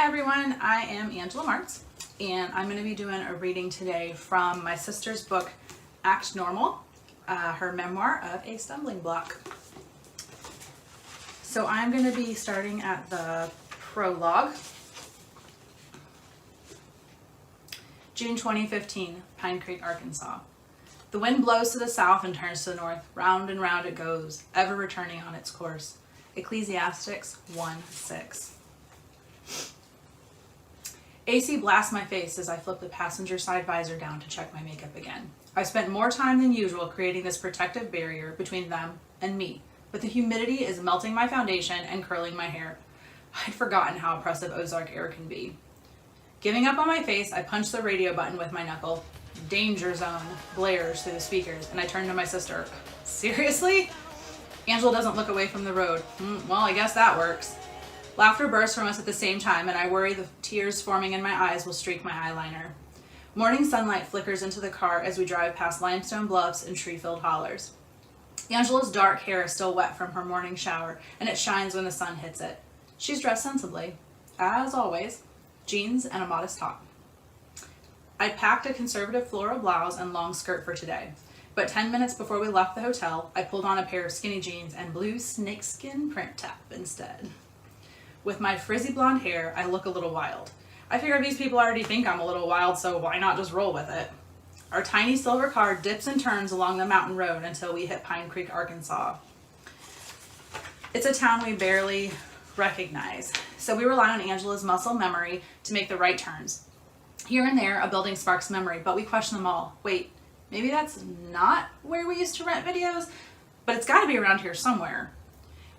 everyone, I am Angela Martz, and I'm going to be doing a reading today from my sister's book, Act Normal, her memoir of a stumbling block. So I'm going to be starting at the prologue. June 2015, Pine Creek, Arkansas. The wind blows to the south and turns to the north. Round and round it goes, ever returning on its course. Ecclesiastes 1:6. AC blasts my face as I flip the passenger side visor down to check my makeup again. I've spent more time than usual creating this protective barrier between them and me, but the humidity is melting my foundation and curling my hair. I'd forgotten how oppressive Ozark air can be. Giving up on my face, I punch the radio button with my knuckle. Danger Zone blares through the speakers, and I turn to my sister. Seriously? Angela doesn't look away from the road. Well, I guess that works. Laughter bursts from us at the same time, and I worry the tears forming in my eyes will streak my eyeliner. Morning sunlight flickers into the car as we drive past limestone bluffs and tree-filled hollers. Angela's dark hair is still wet from her morning shower, and it shines when the sun hits it. She's dressed sensibly, as always, jeans and a modest top. I packed a conservative floral blouse and long skirt for today, but 10 minutes before we left the hotel, I pulled on a pair of skinny jeans and blue snakeskin print top instead. With my frizzy blonde hair, I look a little wild. I figure these people already think I'm a little wild, so why not just roll with it? Our tiny silver car dips and turns along the mountain road until we hit Pine Creek, Arkansas. It's a town we barely recognize, so we rely on Angela's muscle memory to make the right turns. Here and there, a building sparks memory, but we question them all. Wait, maybe that's not where we used to rent videos, but it's got to be around here somewhere.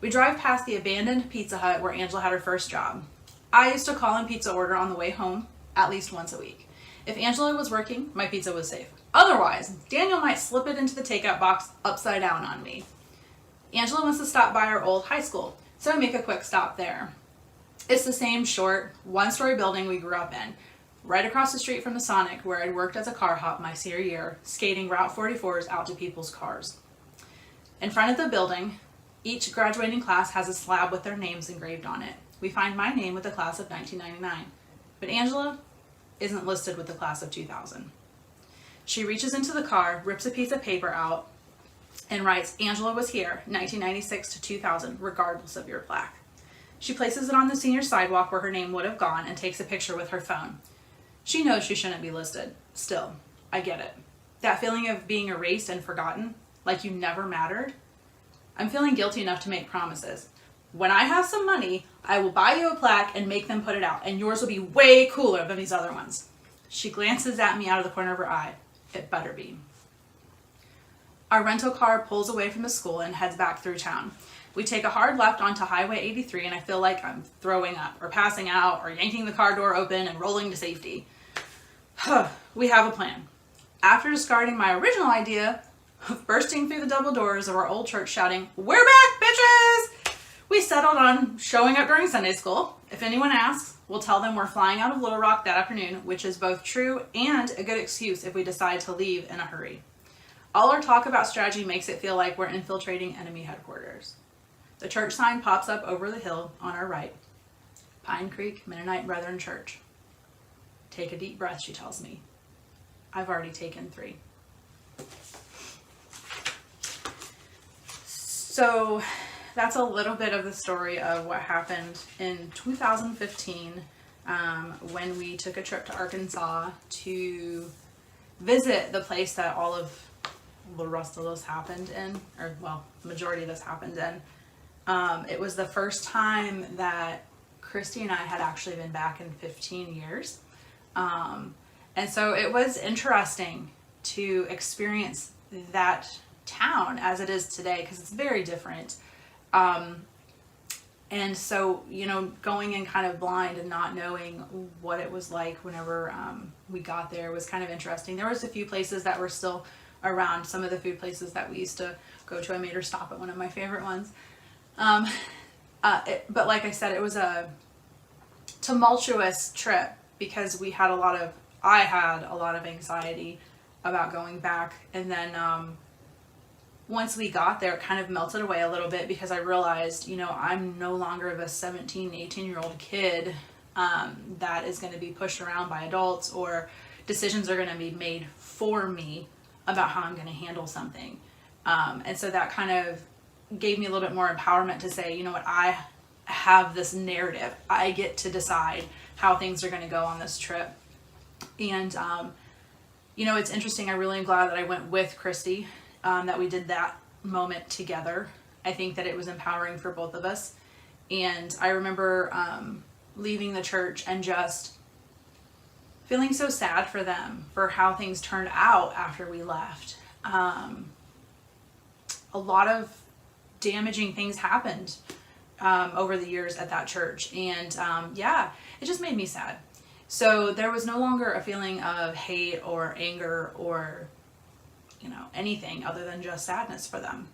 We drive past the abandoned Pizza Hut where Angela had her first job. I used to call in pizza order on the way home at least once a week. If Angela was working, my pizza was safe. Otherwise, Daniel might slip it into the takeout box upside down on me. Angela wants to stop by our old high school, so I make a quick stop there. It's the same short, one-story building we grew up in, right across the street from the Sonic where I'd worked as a car hop my senior year, skating Route 44s out to people's cars. In front of the building, each graduating class has a slab with their names engraved on it. We find my name with the class of 1999, but Angela isn't listed with the class of 2000. She reaches into the car, rips a piece of paper out, and writes, "Angela was here, 1996 to 2000, regardless of your plaque." She places it on the senior sidewalk where her name would have gone and takes a picture with her phone. She knows she shouldn't be listed. Still, I get it. That feeling of being erased and forgotten, like you never mattered. I'm feeling guilty enough to make promises. When I have some money, I will buy you a plaque and make them put it out, and yours will be way cooler than these other ones. She glances at me out of the corner of her eye. It better be. Our rental car pulls away from the school and heads back through town. We take a hard left onto Highway 83, and I feel like I'm throwing up, or passing out, or yanking the car door open and rolling to safety. We have a plan. After discarding my original idea of bursting through the double doors of our old church shouting, "We're back, bitches!" we settled on showing up during Sunday school. If anyone asks, we'll tell them we're flying out of Little Rock that afternoon, which is both true and a good excuse if we decide to leave in a hurry. All our talk about strategy makes it feel like we're infiltrating enemy headquarters. The church sign pops up over the hill on our right. Pine Creek Mennonite Brethren Church. Take a deep breath, she tells me. I've already taken 3. So that's a little bit of the story of what happened in 2015 when we took a trip to Arkansas to visit the place that all of the rest of this happened in, or well, the majority of this happened in. It was the first time that Christy and I had actually been back in 15 years. And so it was interesting to experience that town as it is today, because it's very different. And so, you know, going in kind of blind and not knowing what it was like whenever we got there was kind of interesting. There was a few places that were still around, some of the food places that we used to go to. I made her stop at one of my favorite ones. But like I said, it was a tumultuous trip because I had a lot of anxiety about going back. And then once we got there, it kind of melted away a little bit because I realized, you know, I'm no longer the 17, 18-year-old kid that is going to be pushed around by adults, or decisions are going to be made for me about how I'm going to handle something. And so that kind of gave me a little bit more empowerment to say, you know what, I have this narrative. I get to decide how things are going to go on this trip. And, you know, it's interesting. I really am glad that I went with Christy, that we did that moment together. I think that it was empowering for both of us. And I remember leaving the church and just feeling so sad for them for how things turned out after we left. A lot of damaging things happened over the years at that church. And yeah, it just made me sad. So there was no longer a feeling of hate or anger or, you know, anything other than just sadness for them.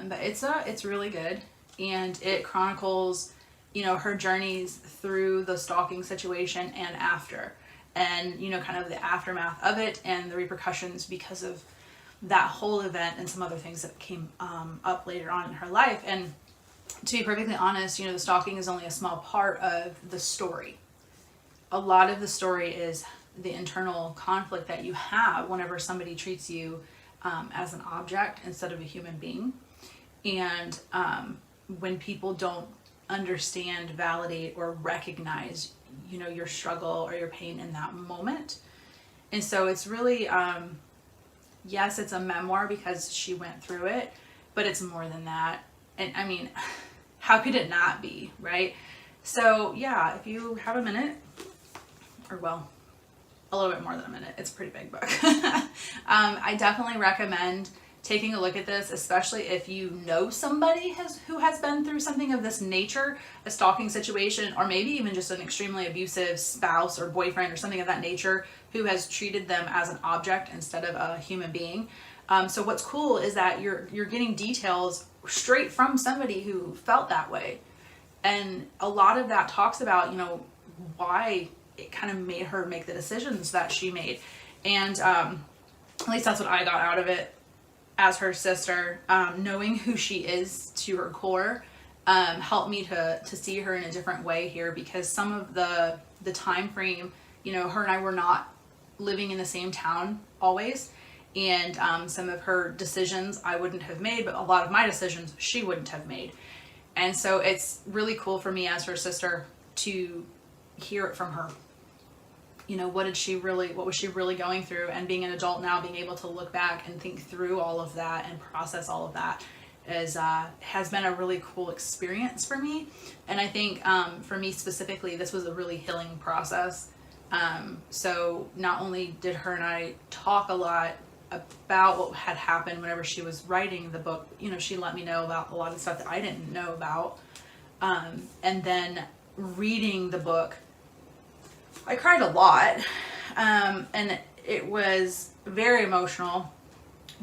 But it's really good. And it chronicles, you know, her journeys through the stalking situation and after. And, you know, kind of the aftermath of it and the repercussions because of that whole event and some other things that came up later on in her life. And to be perfectly honest, you know, the stalking is only a small part of the story. A lot of the story is the internal conflict that you have whenever somebody treats you as an object instead of a human being. And when people don't understand, validate, or recognize, you know, your struggle or your pain in that moment. And so it's really, yes, it's a memoir because she went through it, but it's more than that. And I mean, how could it not be, right? So yeah, if you have a minute, or well, a little bit more than a minute, it's a pretty big book. I definitely recommend taking a look at this, especially if you know somebody who has been through something of this nature, a stalking situation, or maybe even just an extremely abusive spouse or boyfriend or something of that nature who has treated them as an object instead of a human being. So what's cool is that you're getting details straight from somebody who felt that way. And a lot of that talks about, you know, why it kind of made her make the decisions that she made. And at least that's what I got out of it as her sister. Knowing who she is to her core helped me to see her in a different way here, because some of the time frame, you know, her and I were not living in the same town always. And some of her decisions I wouldn't have made, but a lot of my decisions she wouldn't have made. And so it's really cool for me as her sister to hear it from her. You know, what was she really going through? And being an adult now, being able to look back and think through all of that and process all of that has been a really cool experience for me. And I think for me specifically, this was a really healing process. So not only did her and I talk a lot about what had happened whenever she was writing the book, you know, she let me know about a lot of stuff that I didn't know about. And then reading the book, I cried a lot, and it was very emotional,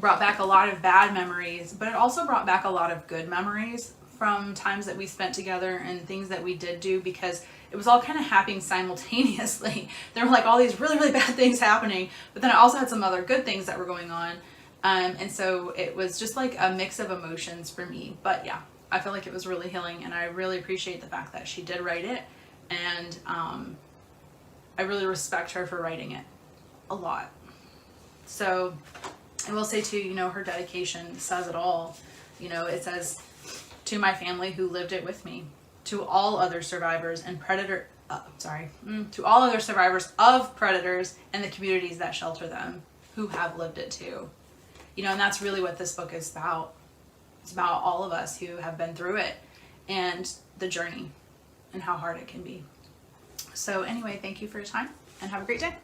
brought back a lot of bad memories, but it also brought back a lot of good memories from times that we spent together and things that we did do, because it was all kind of happening simultaneously. There were like all these really, really bad things happening, but then I also had some other good things that were going on. And so it was just like a mix of emotions for me. But yeah, I feel like it was really healing, and I really appreciate the fact that she did write it. And I really respect her for writing it a lot. So I will say too, you know, her dedication says it all. You know, it says, "To my family who lived it with me, to all other survivors and to all other survivors of predators and the communities that shelter them who have lived it too." You know, and that's really what this book is about. It's about all of us who have been through it and the journey and how hard it can be. So anyway, thank you for your time and have a great day.